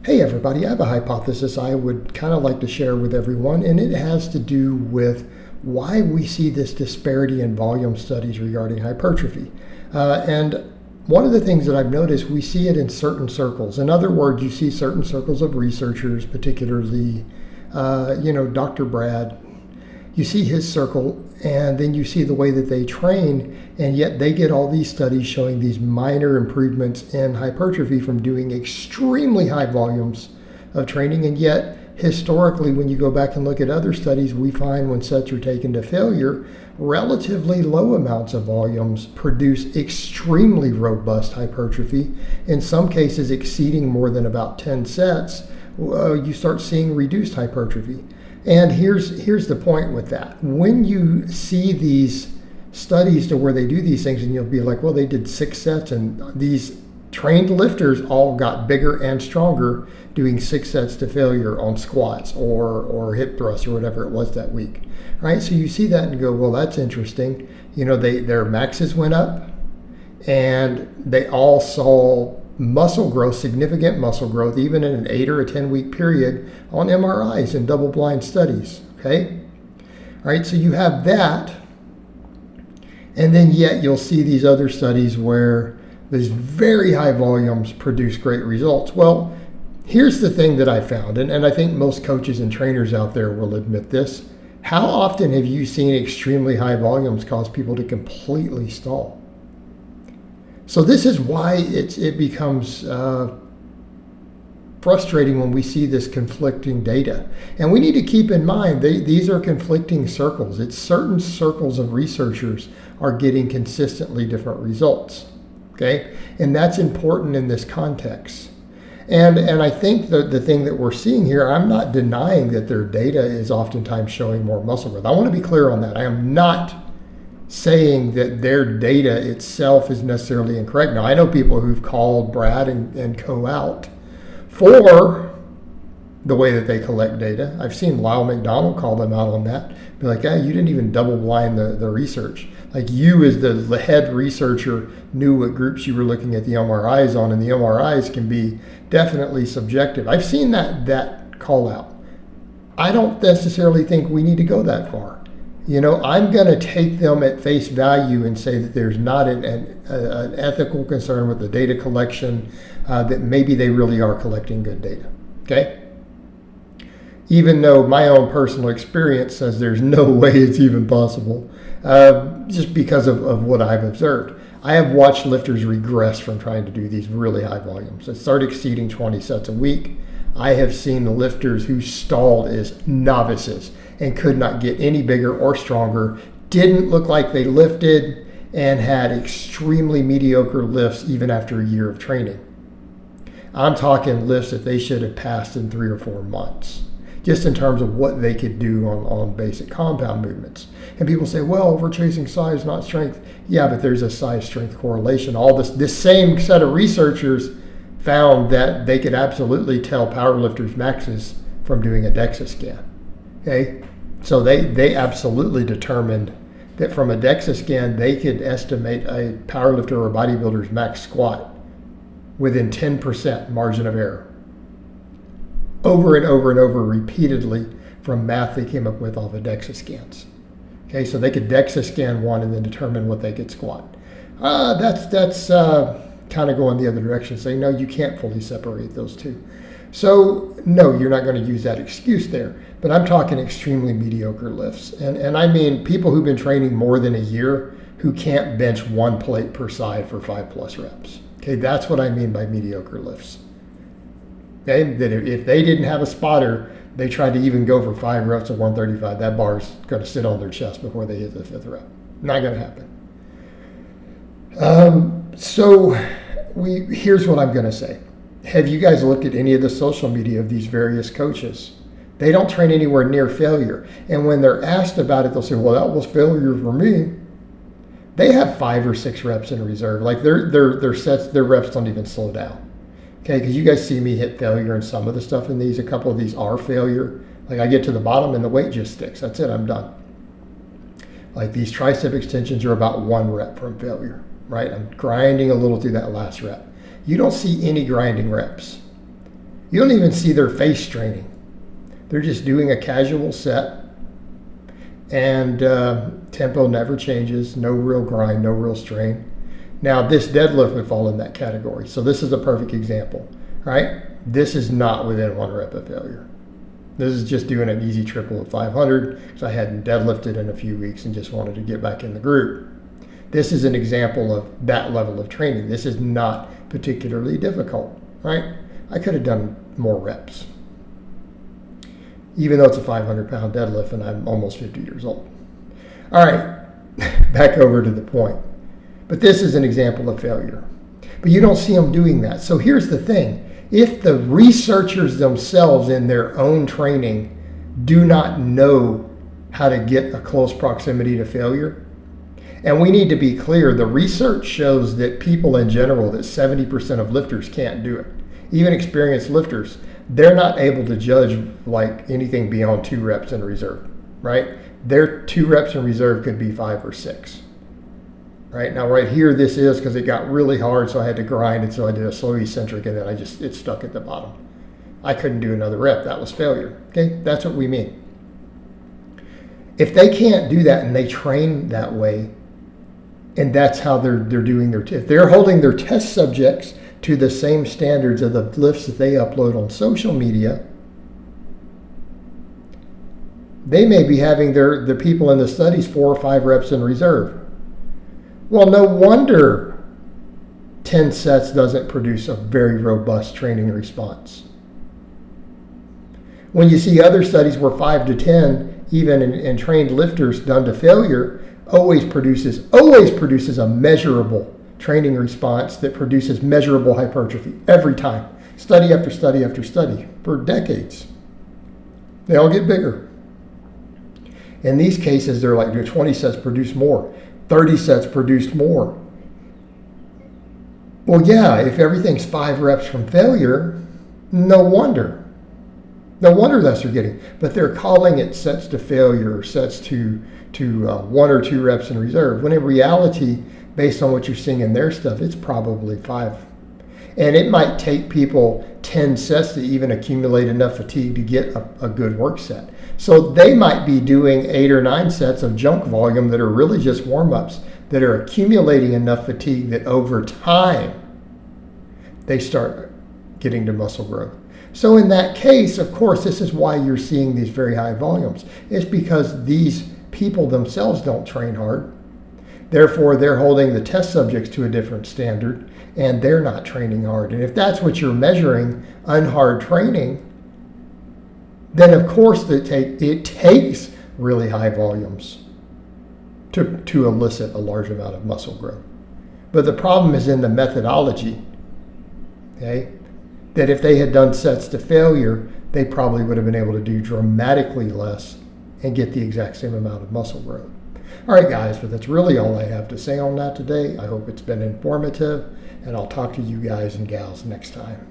Hey everybody, I have a hypothesis I would kind of like to share with everyone, and it has to do with why we see this disparity in volume studies regarding hypertrophy. And one of the things that I've noticed, we see it in certain circles. In other words, you see certain circles of researchers, particularly, Dr. Brad. You see his circle, and then you see the way that they train, and yet they get all these studies showing these minor improvements in hypertrophy from doing extremely high volumes of training. And yet, historically, when you go back and look at other studies, we find when sets are taken to failure, relatively low amounts of volumes produce extremely robust hypertrophy. In some cases, exceeding more than about 10 sets, you start seeing reduced hypertrophy. And here's the point with that. When you see these studies to where they do these things, and you'll be like, well, they did 6 sets, and these trained lifters all got bigger and stronger doing 6 sets to failure on squats or hip thrusts or whatever it was that week, right? So you see that and go, well, that's interesting. Their maxes went up, and they all saw muscle growth, significant muscle growth, even in an 8 or a 10-week period on MRIs and double-blind studies, okay? All right, so you have that, and then yet you'll see these other studies where these very high volumes produce great results. Well, here's the thing that I found, and I think most coaches and trainers out there will admit this. How often have you seen extremely high volumes cause people to completely stall? So this is why it becomes frustrating when we see this conflicting data. And we need to keep in mind, these are conflicting circles. It's certain circles of researchers are getting consistently different results, okay? And that's important in this context. And I think the thing that we're seeing here, I'm not denying that their data is oftentimes showing more muscle growth. I want to be clear on that. I am not saying that their data itself is necessarily incorrect. Now, I know people who've called Brad and co out for the way that they collect data. I've seen Lyle McDonald call them out on that. Be like, hey, you didn't even double blind the research. Like, you as the head researcher knew what groups you were looking at the MRIs on, and the MRIs can be definitely subjective. I've seen that call out. I don't necessarily think we need to go that far. I'm going to take them at face value and say that there's not an ethical concern with the data collection, that maybe they really are collecting good data, okay? Even though my own personal experience says there's no way it's even possible, just because of what I've observed. I have watched lifters regress from trying to do these really high volumes and start exceeding 20 sets a week. I have seen lifters who stalled as novices and could not get any bigger or stronger, didn't look like they lifted, and had extremely mediocre lifts even after a year of training. I'm talking lifts that they should have passed in 3 or 4 months, just in terms of what they could do on basic compound movements. And people say, well, we're chasing size, not strength. Yeah, but there's a size-strength correlation. All this same set of researchers found that they could absolutely tell powerlifters' maxes from doing a DEXA scan. Okay, so they absolutely determined that from a DEXA scan, they could estimate a powerlifter or bodybuilder's max squat within 10% margin of error. Over and over and over repeatedly from math they came up with off of DEXA scans. Okay, so they could DEXA scan one and then determine what they could squat. That's kind of going the other direction, saying, no, you can't fully separate those two. So, no, you're not going to use that excuse there. But I'm talking extremely mediocre lifts. And I mean people who've been training more than a year who can't bench 1 plate per side for 5+ reps. Okay, that's what I mean by mediocre lifts. Okay, that if they didn't have a spotter, they tried to even go for 5 reps of 135, that bar's going to sit on their chest before they hit the 5th rep. Not going to happen. Here's what I'm going to say. Have you guys looked at any of the social media of these various coaches? They don't train anywhere near failure. And when they're asked about it, they'll say, well, that was failure for me. They have 5 or 6 reps in reserve. Like their sets, their reps don't even slow down. Okay, because you guys see me hit failure in some of the stuff in these. A couple of these are failure. Like I get to the bottom and the weight just sticks. That's it, I'm done. Like these tricep extensions are about 1 rep from failure, right? I'm grinding a little through that last rep. You don't see any grinding reps. You don't even see their face straining. They're just doing a casual set, and tempo never changes, no real grind, no real strain. Now, this deadlift would fall in that category. So this is a perfect example, right? This is not within 1 rep of failure. This is just doing an easy triple of 500 because I hadn't deadlifted in a few weeks and just wanted to get back in the group. This is an example of that level of training. This is not particularly difficult, right? I could have done more reps, even though it's a 500-pound deadlift and I'm almost 50 years old. All right, back over to the point. But this is an example of failure. But you don't see them doing that. So here's the thing. If the researchers themselves in their own training do not know how to get a close proximity to failure, and we need to be clear, the research shows that people in general, that 70% of lifters can't do it. Even experienced lifters, they're not able to judge like anything beyond 2 reps in reserve, right? Their 2 reps in reserve could be 5 or 6. Right now, right here, this is because it got really hard, so I had to grind, and so I did a slow eccentric, and then it stuck at the bottom. I couldn't do another rep. That was failure. Okay, that's what we mean. If they can't do that and they train that way, and that's how they're doing their if they're holding their test subjects to the same standards of the lifts that they upload on social media, they may be having the people in the studies 4 or 5 reps in reserve. Well, no wonder 10 sets doesn't produce a very robust training response. When you see other studies where 5 to 10, even in trained lifters done to failure, always produces a measurable training response that produces measurable hypertrophy every time. Study after study after study for decades. They all get bigger. In these cases, they're like, 20 sets produce more. 30 sets produced more. Well, yeah, if everything's 5 reps from failure, no wonder that's what they're getting. But they're calling it sets to failure or sets to 1 or 2 reps in reserve, when in reality, based on what you're seeing in their stuff, it's probably 5. And it might take people 10 sets to even accumulate enough fatigue to get a good work set. So they might be doing 8 or 9 sets of junk volume that are really just warm-ups that are accumulating enough fatigue that over time they start getting to muscle growth. So in that case, of course, this is why you're seeing these very high volumes. It's because these people themselves don't train hard. Therefore, they're holding the test subjects to a different standard, and they're not training hard. And if that's what you're measuring, unhard training, then of course it takes really high volumes to elicit a large amount of muscle growth. But the problem is in the methodology, okay? That if they had done sets to failure, they probably would have been able to do dramatically less and get the exact same amount of muscle growth. All right, guys, but that's really all I have to say on that today. I hope it's been informative, and I'll talk to you guys and gals next time.